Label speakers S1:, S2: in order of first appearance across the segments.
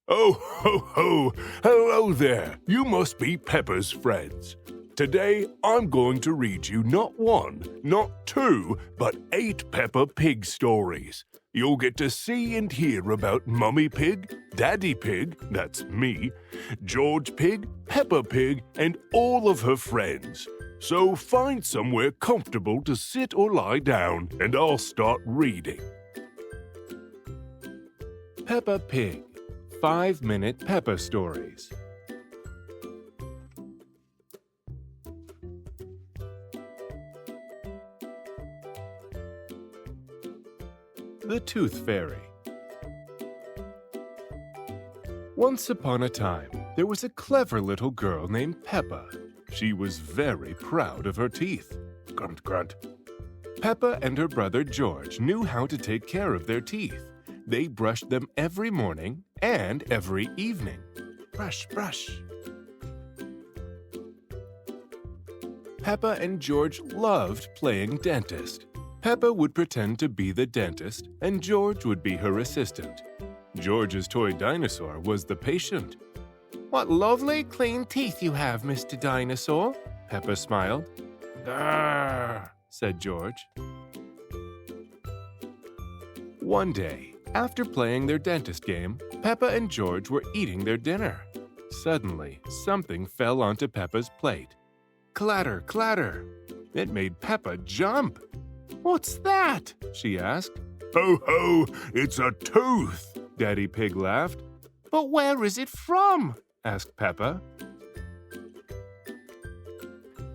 S1: Oh, ho, ho! Hello there! You must be Peppa's friends. Today, I'm going to read you not one, not two, but 8 Peppa Pig stories. You'll get to see and hear about Mummy Pig, Daddy Pig, that's me, George Pig, Peppa Pig, and all of her friends. So find somewhere comfortable to sit or lie down, and I'll start reading. Peppa Pig, 5-minute Peppa Stories. The Tooth Fairy. Once upon a time, there was a clever little girl named Peppa. She was very proud of her teeth. Grunt, grunt. Peppa and her brother George knew how to take care of their teeth. They brushed them every morning and every evening. Brush, brush. Peppa and George loved playing dentist. Peppa would pretend to be the dentist, and George would be her assistant. George's toy dinosaur was the patient. "What lovely, clean teeth you have, Mr. Dinosaur," Peppa smiled. "Grrr," said George. One day, after playing their dentist game, Peppa and George were eating their dinner. Suddenly, something fell onto Peppa's plate. Clatter, clatter. It made Peppa jump. "What's that?" she asked. "Ho, ho! It's a tooth!" Daddy Pig laughed. "But where is it from?" asked Peppa.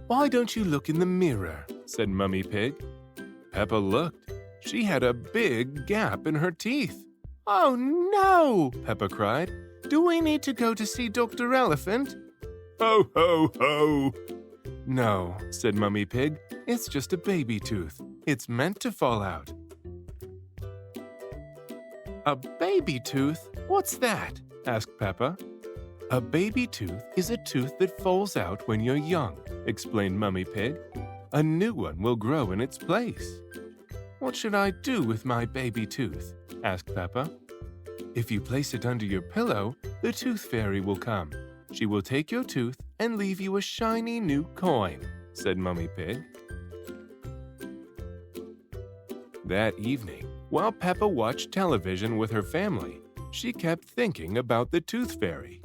S1: "Why don't you look in the mirror?" said Mummy Pig. Peppa looked. She had a big gap in her teeth. "Oh no!" Peppa cried. "Do we need to go to see Dr. Elephant?" "Ho, ho, ho!" "No," said Mummy Pig. "It's just a baby tooth. It's meant to fall out." "A baby tooth? What's that?" asked Peppa. "A baby tooth is a tooth that falls out when you're young," explained Mummy Pig. "A new one will grow in its place." "What should I do with my baby tooth?" asked Peppa. "If you place it under your pillow, the Tooth Fairy will come. She will take your tooth and leave you a shiny new coin," said Mummy Pig. That evening, while Peppa watched television with her family, she kept thinking about the Tooth Fairy.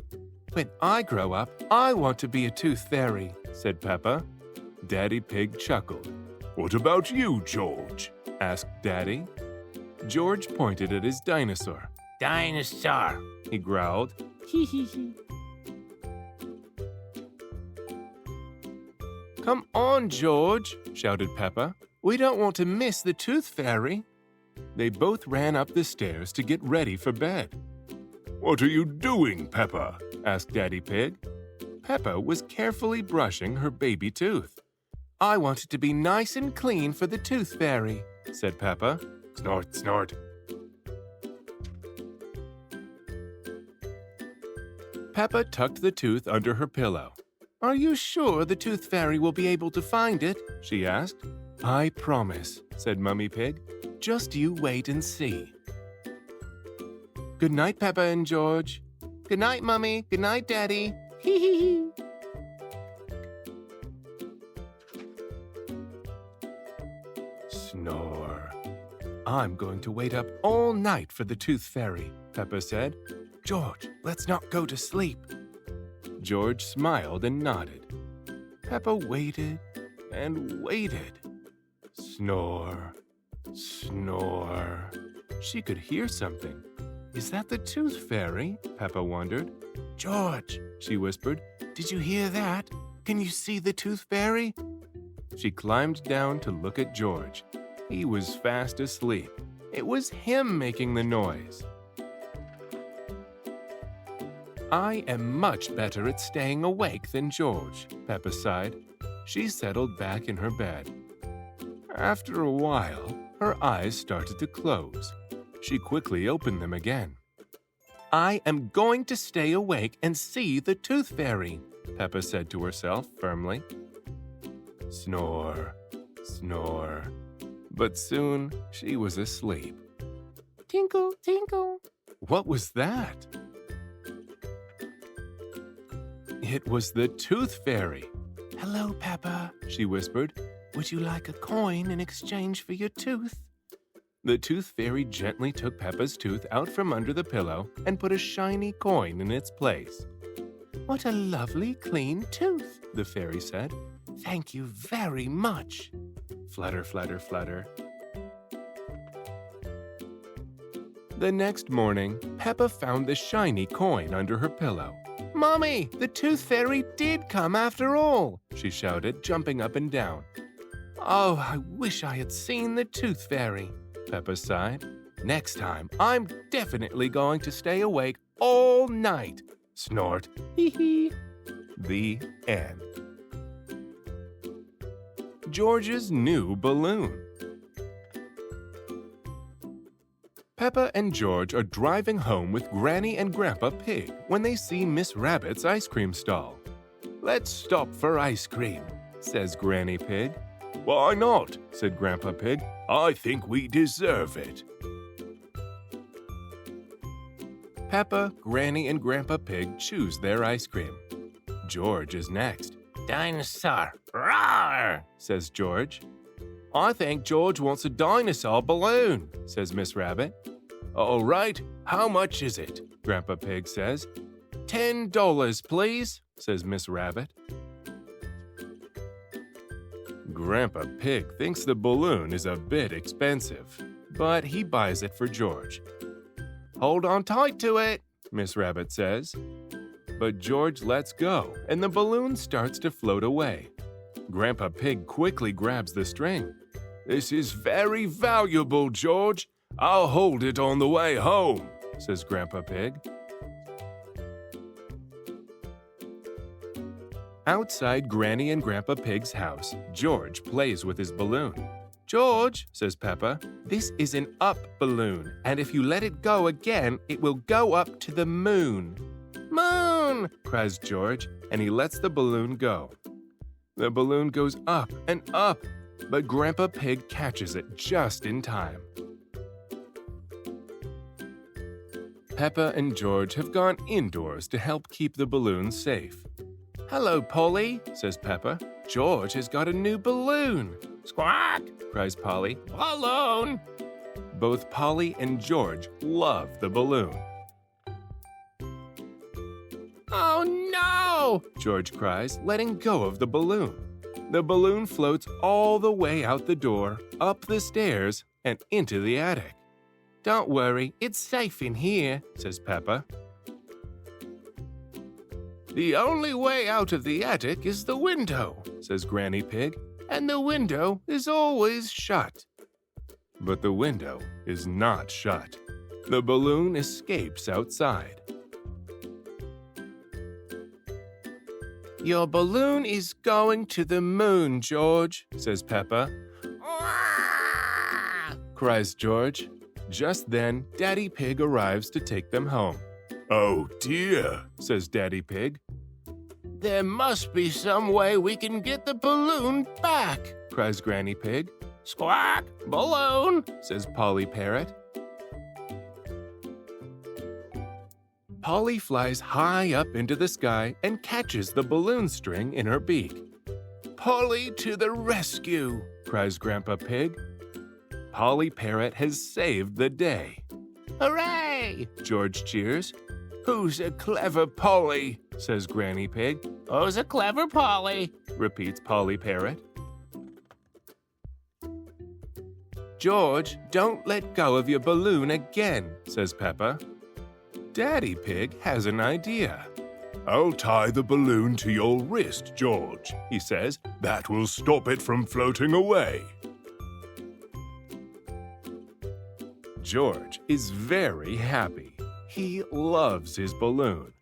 S1: "When I grow up, I want to be a Tooth Fairy," said Peppa. Daddy Pig chuckled. "What about you, George?" asked Daddy. George pointed at his dinosaur. "Dinosaur," he growled. "Hee hee hee." "Come on, George," shouted Peppa. "We don't want to miss the Tooth Fairy." They both ran up the stairs to get ready for bed. "What are you doing, Peppa?" asked Daddy Pig. Peppa was carefully brushing her baby tooth. "I want it to be nice and clean for the Tooth Fairy," said Peppa. Snort, snort. Peppa tucked the tooth under her pillow. "Are you sure the Tooth Fairy will be able to find it?" she asked. "I promise," said Mummy Pig. "Just you wait and see." "Good night, Peppa and George." "Good night, Mummy. Good night, Daddy." Hee hee hee. Snore. "I'm going to wait up all night for the Tooth Fairy," Peppa said. "George, let's not go to sleep." George smiled and nodded. Peppa waited and waited. Snore, snore. She could hear something. "Is that the Tooth Fairy?" Peppa wondered. "George," she whispered, "did you hear that? Can you see the Tooth Fairy?" She climbed down to look at George. He was fast asleep. It was him making the noise. "I am much better at staying awake than George," Peppa sighed. She settled back in her bed. After a while, her eyes started to close. She quickly opened them again. "I am going to stay awake and see the Tooth Fairy," Peppa said to herself firmly. Snore, snore. But soon she was asleep. Tinkle, tinkle. What was that? It was the Tooth Fairy. "Hello, Peppa," she whispered. "Would you like a coin in exchange for your tooth?" The Tooth Fairy gently took Peppa's tooth out from under the pillow and put a shiny coin in its place. "What a lovely, clean tooth," the fairy said. "Thank you very much." Flutter, flutter, flutter. The next morning, Peppa found the shiny coin under her pillow. "Mommy, the Tooth Fairy did come after all," she shouted, jumping up and down. "Oh, I wish I had seen the Tooth Fairy," Peppa sighed. "Next time, I'm definitely going to stay awake all night." Snort. Hee hee. The end. George's new balloon. Peppa and George are driving home with Granny and Grandpa Pig when they see Miss Rabbit's ice cream stall. "Let's stop for ice cream," says Granny Pig. "Why not?" said Grandpa Pig. "I think we deserve it." Peppa, Granny, and Grandpa Pig choose their ice cream. George is next. "Dinosaur, roar," says George. "I think George wants a dinosaur balloon," says Miss Rabbit. "All right, how much is it?" Grandpa Pig says. $10, please," says Miss Rabbit. Grandpa Pig thinks the balloon is a bit expensive, but he buys it for George. "Hold on tight to it," Miss Rabbit says. But George lets go, and the balloon starts to float away. Grandpa Pig quickly grabs the string. "This is very valuable, George. I'll hold it on the way home," says Grandpa Pig. Outside Granny and Grandpa Pig's house, George plays with his balloon. "George," says Peppa, "this is an up balloon, and if you let it go again, it will go up to the moon." "Moon!" cries George, and he lets the balloon go. The balloon goes up and up, but Grandpa Pig catches it just in time. Peppa and George have gone indoors to help keep the balloon safe. "Hello, Polly," says Peppa. "George has got a new balloon." "Squawk!" cries Polly. "Balloon!" Both Polly and George love the balloon. "Oh no!" George cries, letting go of the balloon. The balloon floats all the way out the door, up the stairs, and into the attic. "Don't worry, it's safe in here," says Peppa. "The only way out of the attic is the window," says Granny Pig, "and the window is always shut." But the window is not shut. The balloon escapes outside. "Your balloon is going to the moon, George," says Peppa. Cries George. Just then, Daddy Pig arrives to take them home. "Oh dear," says Daddy Pig. "There must be some way we can get the balloon back," cries Granny Pig. "Squawk! Balloon!" says Polly Parrot. Polly flies high up into the sky and catches the balloon string in her beak. "Polly to the rescue!" cries Grandpa Pig. Polly Parrot has saved the day. "Hooray!" George cheers. "Who's a clever Polly?" says Granny Pig. "Who's a clever Polly?" repeats Polly Parrot. "George, don't let go of your balloon again," says Peppa. Daddy Pig has an idea. "I'll tie the balloon to your wrist, George," he says. "That will stop it from floating away." George is very happy. He loves his balloon.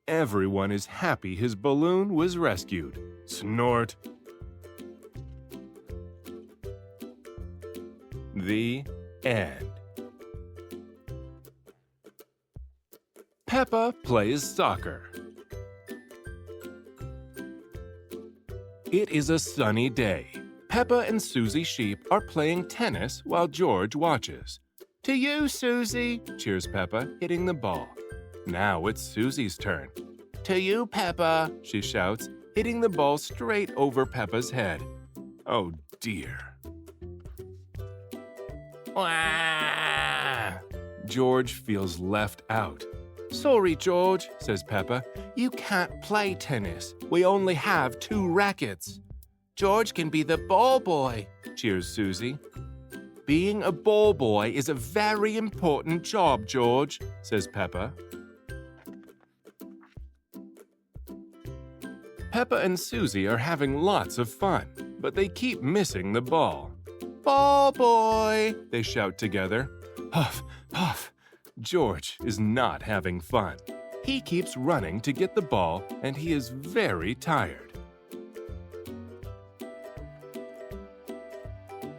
S1: Everyone is happy his balloon was rescued. Snort. The end. Peppa plays soccer. It is a sunny day. Peppa and Susie Sheep are playing tennis while George watches. "To you, Susie," cheers Peppa, hitting the ball. Now it's Susie's turn. To you, Peppa, she shouts, hitting the ball straight over Peppa's head. Oh dear. Wah! George feels left out. Sorry, George, says Peppa. You can't play tennis. We only have 2 rackets. George can be the ball boy, cheers Susie. Being a ball boy is a very important job, George, says Peppa. Peppa and Susie are having lots of fun, but they keep missing the ball. Ball boy, they shout together. Puff, puff. George is not having fun. He keeps running to get the ball, and he is very tired.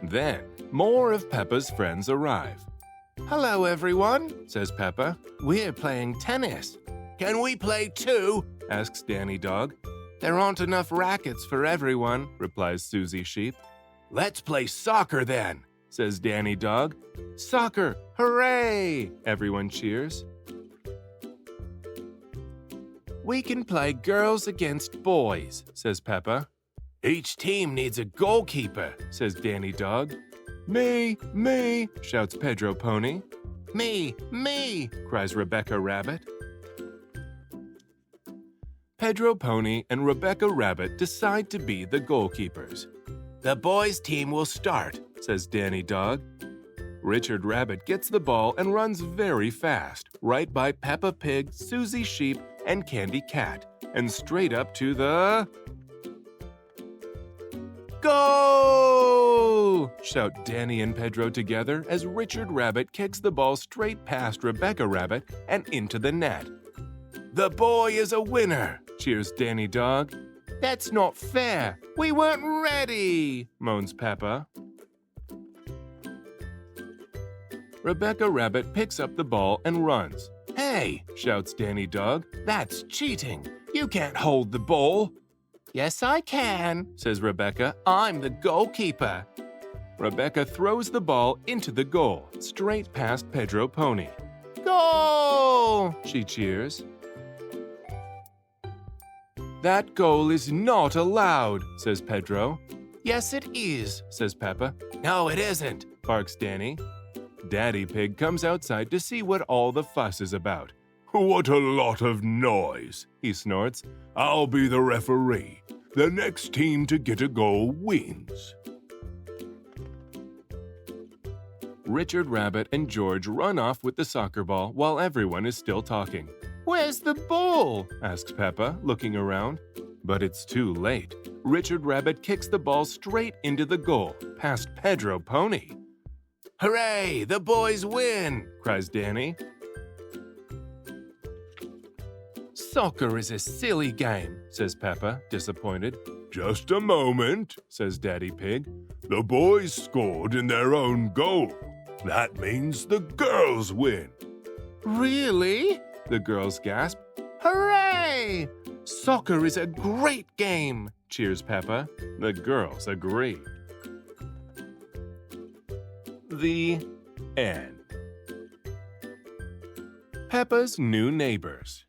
S1: Then, more of Peppa's friends arrive. Hello, everyone, says Peppa. We're playing tennis. Can we play too? Asks Danny Dog. There aren't enough rackets for everyone, replies Susie Sheep. Let's play soccer then, says Danny Dog. Soccer, hooray! Everyone cheers. We can play girls against boys, says Peppa. Each team needs a goalkeeper, says Danny Dog. Me, shouts Pedro Pony. Me, cries Rebecca Rabbit. Pedro Pony and Rebecca Rabbit decide to be the goalkeepers. The boys' team will start, says Danny Dog. Richard Rabbit gets the ball and runs very fast, right by Peppa Pig, Susie Sheep, and Candy Cat, and straight up to the... Goal! Shout Danny and Pedro together as Richard Rabbit kicks the ball straight past Rebecca Rabbit and into the net. The boy is a winner, cheers Danny Dog. That's not fair. We weren't ready, moans Peppa. Rebecca Rabbit picks up the ball and runs. Hey, shouts Danny Dog, that's cheating. You can't hold the ball. Yes, I can, says Rebecca. I'm the goalkeeper. Rebecca throws the ball into the goal, straight past Pedro Pony. Goal! She cheers. That goal is not allowed, says Pedro. Yes, it is, says Peppa. No, it isn't, barks Danny. Daddy Pig comes outside to see what all the fuss is about. What a lot of noise, he snorts. I'll be the referee. The next team to get a goal wins. Richard Rabbit and George run off with the soccer ball while everyone is still talking. Where's the ball? Asks Peppa, looking around. But it's too late. Richard Rabbit kicks the ball straight into the goal, past Pedro Pony. Hooray! The boys win! Cries Danny. Soccer is a silly game, says Peppa, disappointed. Just a moment, says Daddy Pig. The boys scored in their own goal. That means the girls win. Really? The girls gasp. Hooray! Soccer is a great game, cheers Peppa. The girls agree. The end. Peppa's new neighbors.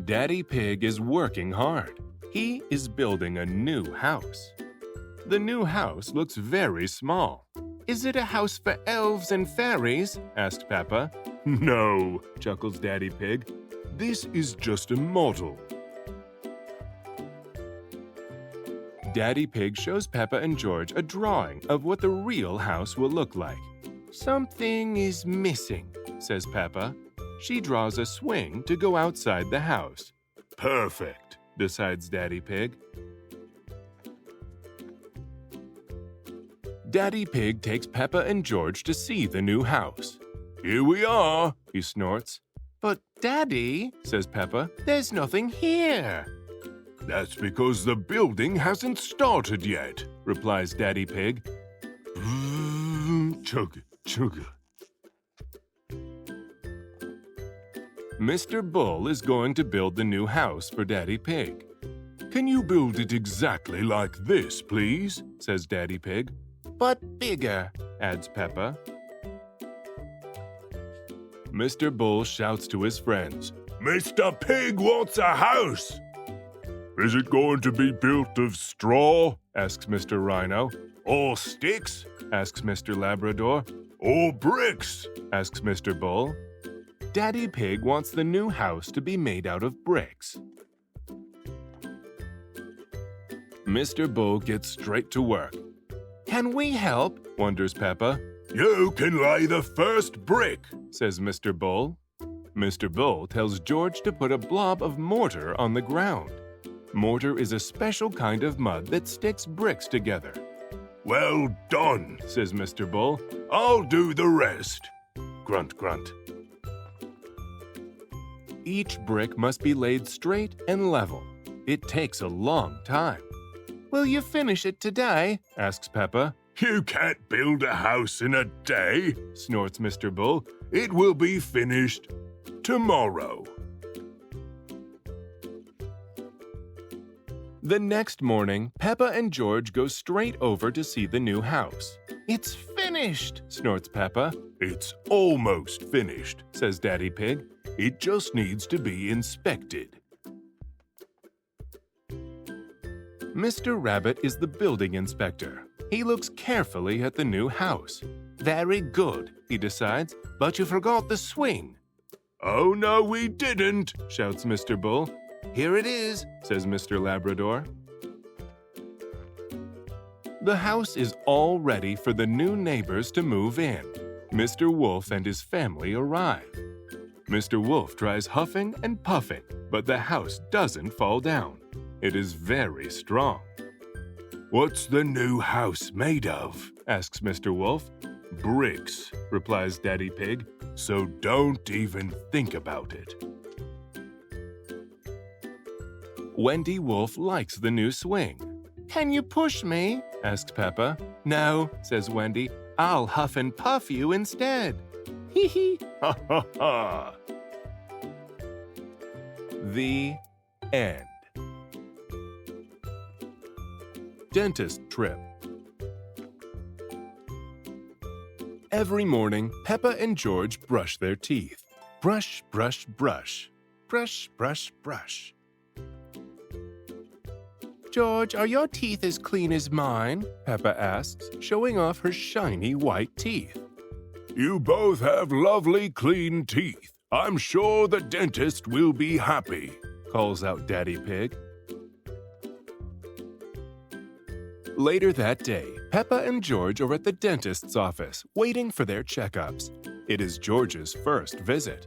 S1: Daddy Pig is working hard. He is building a new house. The new house looks very small. Is it a house for elves and fairies? Asked Peppa. No, chuckles Daddy Pig. This is just a model. Daddy Pig shows Peppa and George a drawing of what the real house will look like. Something is missing, says Peppa. She draws a swing to go outside the house. Perfect, decides Daddy Pig. Daddy Pig takes Peppa and George to see the new house. Here we are, he snorts. But Daddy, says Peppa, there's nothing here. That's because the building hasn't started yet, replies Daddy Pig. Chug, chug. Mr. Bull is going to build the new house for Daddy Pig. Can you build it exactly like this, please? Says Daddy Pig. But bigger, adds Peppa. Mr. Bull shouts to his friends.
S2: Mr. Pig wants a house. Is it going to be built of straw?
S1: Asks Mr. Rhino.
S2: Or sticks?
S1: Asks Mr. Labrador.
S2: Or bricks?
S1: Asks Mr. Bull. Daddy Pig wants the new house to be made out of bricks. Mr. Bull gets straight to work. Can we help? Wonders Peppa.
S2: You can lay the first brick,
S1: says Mr. Bull. Mr. Bull tells George to put a blob of mortar on the ground. Mortar is a special kind of mud that sticks bricks together.
S2: Well done,
S1: says Mr. Bull.
S2: I'll do the rest.
S1: Grunt, grunt. Each brick must be laid straight and level. It takes a long time. Will you finish it today? Asks Peppa.
S2: You can't build a house in a day,
S1: snorts Mr. Bull.
S2: It will be finished tomorrow.
S1: The next morning, Peppa and George go straight over to see the new house. It's finished, snorts Peppa.
S2: It's almost finished,
S1: says Daddy Pig.
S2: It just needs to be inspected.
S1: Mr. Rabbit is the building inspector. He looks carefully at the new house. Very good, he decides, but you forgot the swing.
S2: Oh, no, we didn't,
S1: shouts Mr. Bull. Here it is, says Mr. Labrador. The house is all ready for the new neighbors to move in. Mr. Wolf and his family arrive. Mr. Wolf tries huffing and puffing, but the house doesn't fall down. It is very strong.
S2: What's the new house made of?
S1: Asks Mr. Wolf.
S2: Bricks,
S1: replies Daddy Pig.
S2: So don't even think about it.
S1: Wendy Wolf likes the new swing. Can you push me? Asks Peppa. No, says Wendy. I'll huff and puff you instead. Hee hee.
S2: Ha ha ha.
S1: The end. Dentist trip. Every morning, Peppa and George brush their teeth. Brush, brush, brush. Brush, brush, brush. George, are your teeth as clean as mine? Peppa asks, showing off her shiny white teeth.
S2: You both have lovely clean teeth. I'm sure the dentist will be happy,
S1: calls out Daddy Pig. Later that day, Peppa and George are at the dentist's office, waiting for their checkups. It is George's first visit.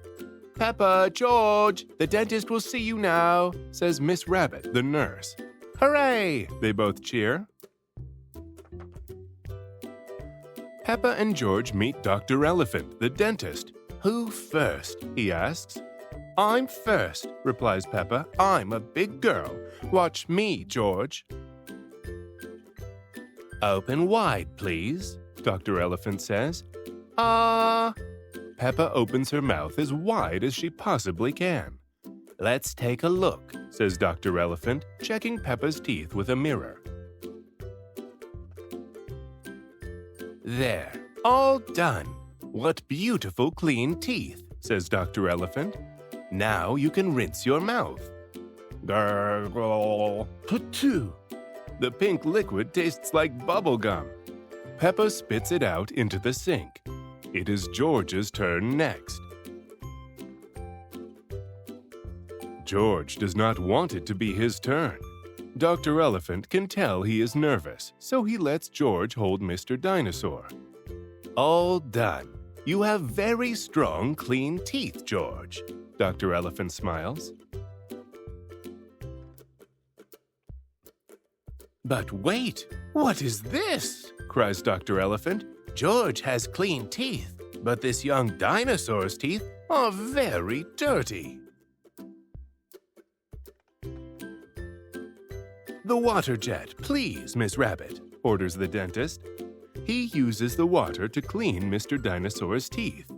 S1: Peppa, George, the dentist will see you now, says Miss Rabbit, the nurse. Hooray! They both cheer. Peppa and George meet Dr. Elephant, the dentist. Who first? He asks. I'm first, replies Peppa. I'm a big girl. Watch me, George. Open wide, please, Dr. Elephant says. Peppa opens her mouth as wide as she possibly can. Let's take a look, says Dr. Elephant, checking Peppa's teeth with a mirror. There, all done. What beautiful clean teeth, says Dr. Elephant. Now you can rinse your mouth. Gurgle. Patoo. The pink liquid tastes like bubble gum. Peppa spits it out into the sink. It is George's turn next. George does not want it to be his turn. Dr. Elephant can tell he is nervous, so he lets George hold Mr. Dinosaur. All done. You have very strong, clean teeth, George. Dr. Elephant smiles. But wait, what is this? Cries Dr. Elephant. George has clean teeth, but this young dinosaur's teeth are very dirty. The water jet, please, Miss Rabbit, orders the dentist. He uses the water to clean Mr. Dinosaur's teeth.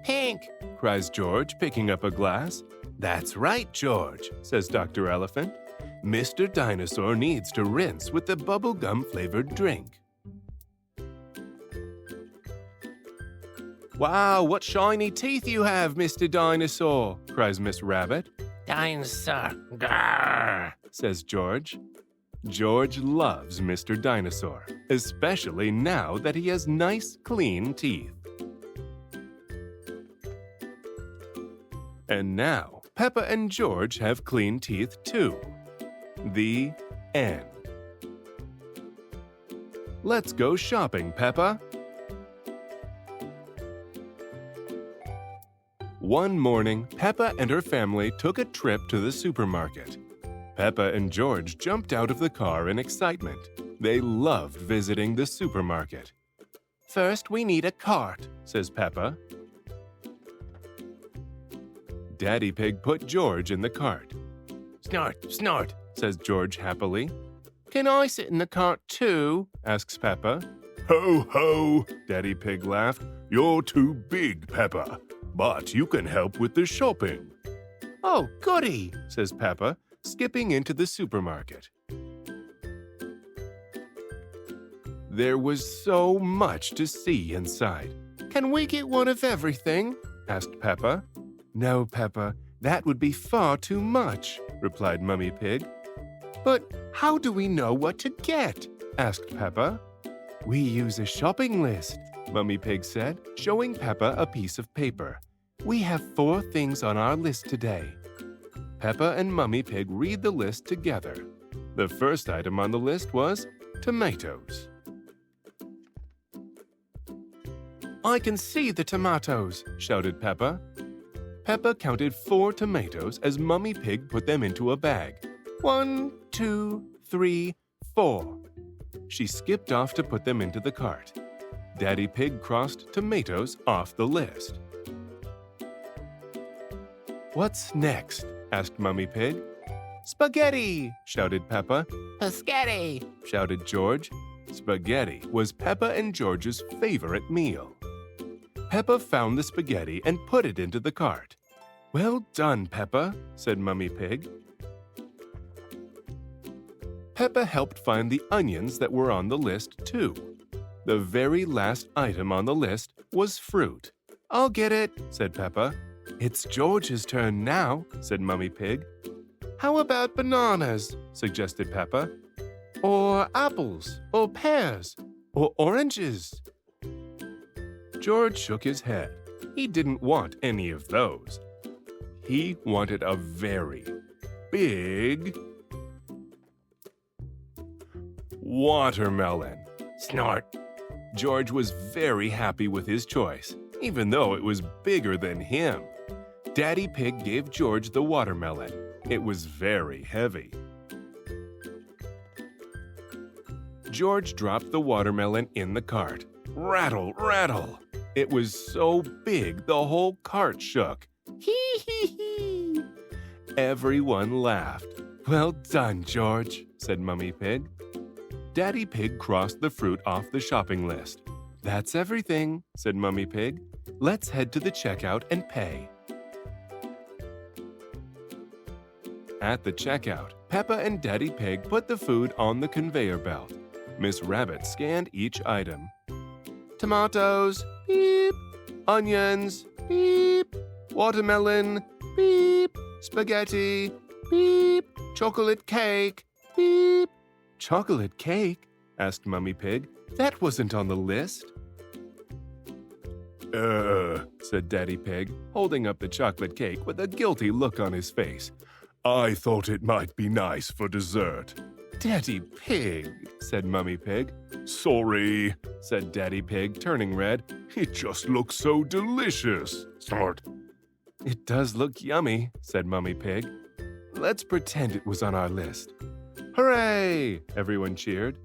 S1: Pink, cries George, picking up a glass. That's right, George, says Dr. Elephant. Mr. Dinosaur needs to rinse with the bubblegum-flavored drink. Wow, what shiny teeth you have, Mr. Dinosaur, cries Miss Rabbit.
S3: Dinosaur, grrr,
S1: Says George. George loves Mr. Dinosaur, especially now that he has nice, clean teeth. And now, Peppa and George have clean teeth too. The end. Let's go shopping, Peppa. One morning, Peppa and her family took a trip to the supermarket. Peppa and George jumped out of the car in excitement. They loved visiting the supermarket. First, we need a cart, says Peppa. Daddy Pig put George in the cart.
S3: snort, snort.
S1: Says George happily. Can I sit in the cart too? Asks Peppa.
S2: Ho, ho, Daddy Pig laughed. You're too big, Peppa. But you can help with the shopping.
S1: Oh, goody, says Peppa, skipping into the supermarket. There was so much to see inside. Can we get one of everything? Asked Peppa. No, Peppa, that would be far too much, replied Mummy Pig. But how do we know what to get? Asked Peppa. We use a shopping list, Mummy Pig said, showing Peppa a piece of paper. We have 4 things on our list today. Peppa and Mummy Pig read the list together. The first item on the list was tomatoes. I can see the tomatoes, shouted Peppa. Peppa counted 4 tomatoes as Mummy Pig put them into a bag. 1, 2, 3, 4. She skipped off to put them into the cart. Daddy Pig crossed tomatoes off the list. What's next? Asked Mummy Pig. Spaghetti! Shouted Peppa.
S3: Spaghetti.
S1: Shouted George. Spaghetti was Peppa and George's favorite meal. Peppa found the spaghetti and put it into the cart. Well done, Peppa, said Mummy Pig. Peppa helped find the onions that were on the list, too. The very last item on the list was fruit. I'll get it, said Peppa. It's George's turn now, said Mummy Pig. How about bananas, suggested Peppa. Or apples, or pears, or oranges. George shook his head. He didn't want any of those. He wanted a very big watermelon.
S3: Snort.
S1: George was very happy with his choice, even though it was bigger than him. Daddy Pig gave George the watermelon. It was very heavy. George dropped the watermelon in the cart. Rattle, rattle! It was so big the whole cart shook. Hee hee hee! Everyone laughed. Well done, George, said Mummy Pig. Daddy Pig crossed the fruit off the shopping list. That's everything, said Mummy Pig. Let's head to the checkout and pay. At the checkout, Peppa and Daddy Pig put the food on the conveyor belt. Miss Rabbit scanned each item. Tomatoes, beep. Onions, beep. Watermelon, beep. Spaghetti, beep. Chocolate cake, beep. Chocolate cake? Asked Mummy Pig. That wasn't on the list. Said Daddy Pig, holding up the chocolate cake with a guilty look on his face.
S2: I thought it might be nice for dessert.
S1: Daddy Pig, said Mummy Pig.
S2: Sorry,
S1: Said Daddy Pig, turning red.
S2: it just looks so delicious.
S3: Snort.
S1: It does look yummy, said Mummy Pig. Let's pretend it was on our list. Hooray! Everyone cheered.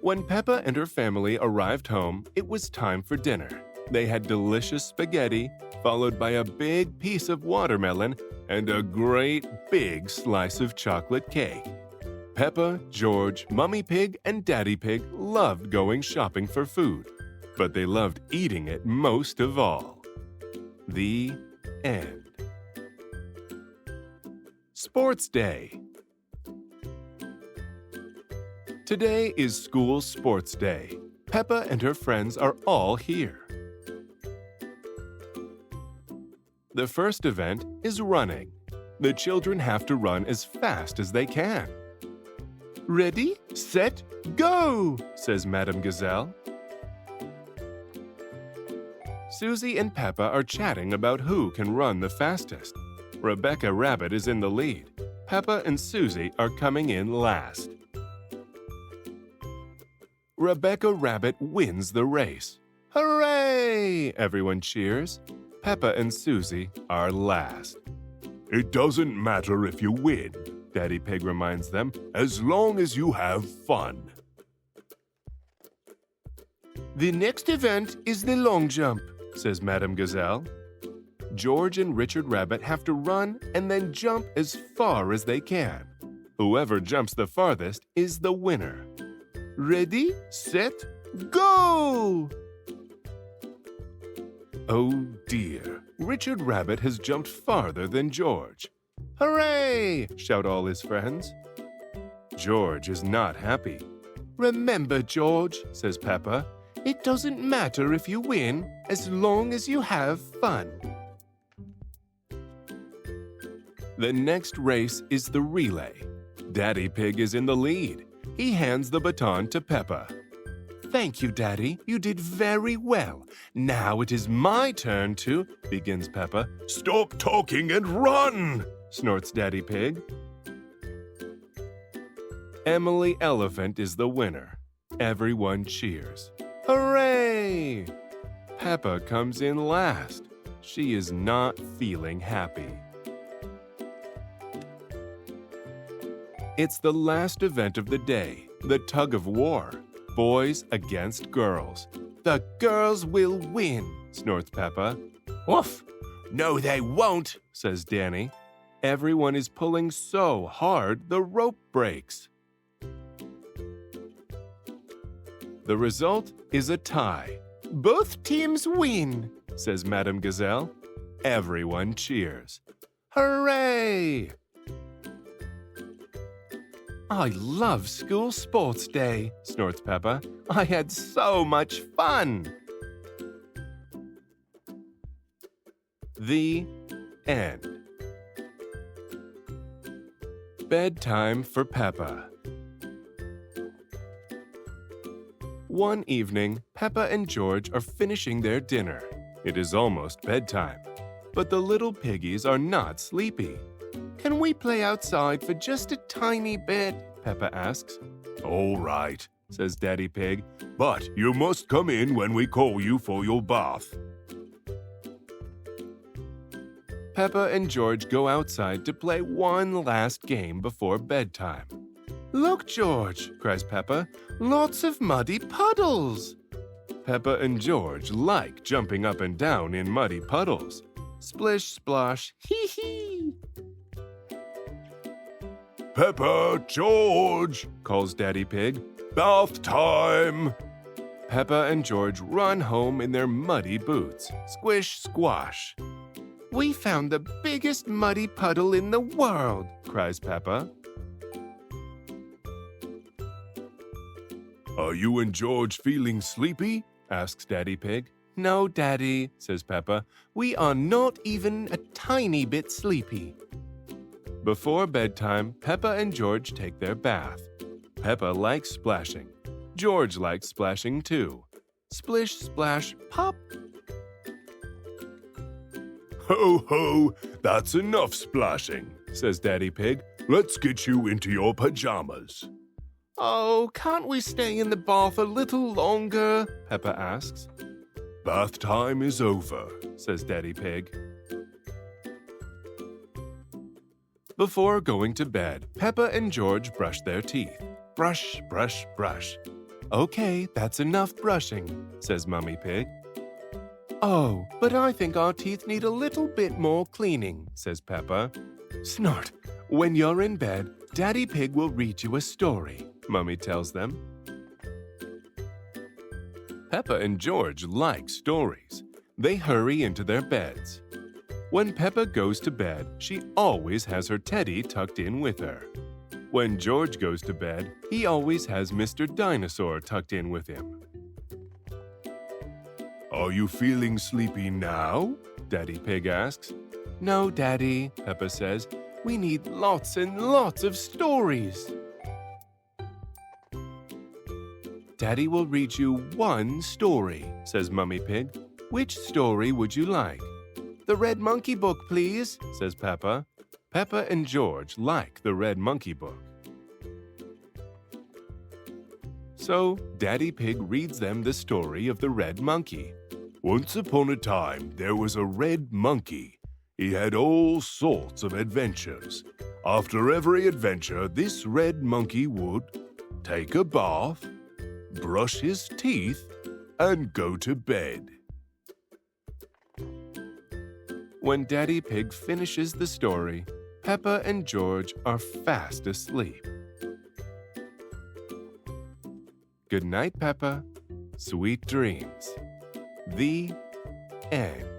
S1: When Peppa and her family arrived home, it was time for dinner. They had delicious spaghetti, followed by a big piece of watermelon and a great big slice of chocolate cake. Peppa, George, Mummy Pig, and Daddy Pig loved going shopping for food, but they loved eating it most of all. The end. Sports Day. Today is school sports day. Peppa and her friends are all here. The first event is running. The children have to run as fast as they can. Ready, set, go, says Madame Gazelle. Susie and Peppa are chatting about who can run the fastest. Rebecca Rabbit is in the lead. Peppa and Susie are coming in last. Rebecca Rabbit wins the race. Hooray! Everyone cheers. Peppa and Susie are last.
S2: It doesn't matter if you win,
S1: Daddy Pig reminds them.
S2: as long as you have fun.
S1: The next event is the long jump, says Madame Gazelle. George and Richard Rabbit have to run and then jump as far as they can. Whoever jumps the farthest is the winner. Ready, set, go! Oh dear, Richard Rabbit has jumped farther than George. Hooray! Shout all his friends. George is not happy. Remember, George, says Peppa, it doesn't matter if you win as long as you have fun. The next race is the relay. Daddy Pig is in the lead. He hands the baton to Peppa. Thank you, Daddy. You did very well. Now it is my turn to, begins Peppa.
S2: Stop talking and run!
S1: Snorts Daddy Pig. Emily Elephant is the winner. Everyone cheers. Hooray! Peppa comes in last. She is not feeling happy. It's the last event of the day, the tug of war. Boys against girls. The girls will win, snorts Peppa.
S3: Woof.
S1: No, they won't, says Danny. Everyone is pulling so hard the rope breaks. The result is a tie. Both teams win, says Madame Gazelle. Everyone cheers. Hooray! I love school sports day, snorts Peppa. I had so much fun. The end. Bedtime for Peppa. One evening, Peppa and George are finishing their dinner. It is almost bedtime, but the little piggies are not sleepy. Can we play outside for just a tiny bit? Peppa asks.
S2: All right,
S1: Says Daddy Pig.
S2: but you must come in when we call you for your bath.
S1: Peppa and George go outside to play one last game before bedtime. Look, George, cries Peppa. Lots of muddy puddles. Peppa and George like jumping up and down in muddy puddles. Splish, splosh, hee hee.
S2: Peppa, George,
S1: Calls Daddy Pig.
S2: bath time.
S1: Peppa and George run home in their muddy boots. Squish, squash. We found the biggest muddy puddle in the world, cries Peppa.
S2: Are you and George feeling sleepy?
S1: Asks Daddy Pig. No, Daddy, says Peppa. We are not even a tiny bit sleepy. Before bedtime, Peppa and George take their bath. Peppa likes splashing. George likes splashing too. Splish, splash, pop.
S2: Ho, ho, that's enough splashing,
S1: Says Daddy Pig.
S2: Let's get you into your pajamas.
S1: Oh, can't we stay in the bath a little longer? Peppa asks.
S2: Bath time is over.
S1: Says Daddy Pig. Before going to bed, Peppa and George brush their teeth. Brush, brush, brush. Okay, that's enough brushing, says Mummy Pig. Oh, but I think our teeth need a little bit more cleaning, says Peppa. Snort. When you're in bed, Daddy Pig will read you a story, Mummy tells them. Peppa and George like stories. They hurry into their beds. When Peppa goes to bed, she always has her teddy tucked in with her. When George goes to bed, he always has Mr. Dinosaur tucked in with him.
S2: Are you feeling sleepy now?
S1: Daddy Pig asks. No, Daddy, Peppa says. We need lots and lots of stories. Daddy will read you one story, says Mummy Pig. Which story would you like? The Red Monkey book, please, says Peppa. Peppa and George like the Red Monkey book. So, Daddy Pig reads them the story of the Red Monkey.
S2: Once upon a time, there was a red monkey. He had all sorts of adventures. After every adventure, this red monkey would take a bath, brush his teeth, and go to bed. When Daddy Pig finishes the story, Peppa and George are fast asleep. Good night, Peppa. Sweet dreams. The end.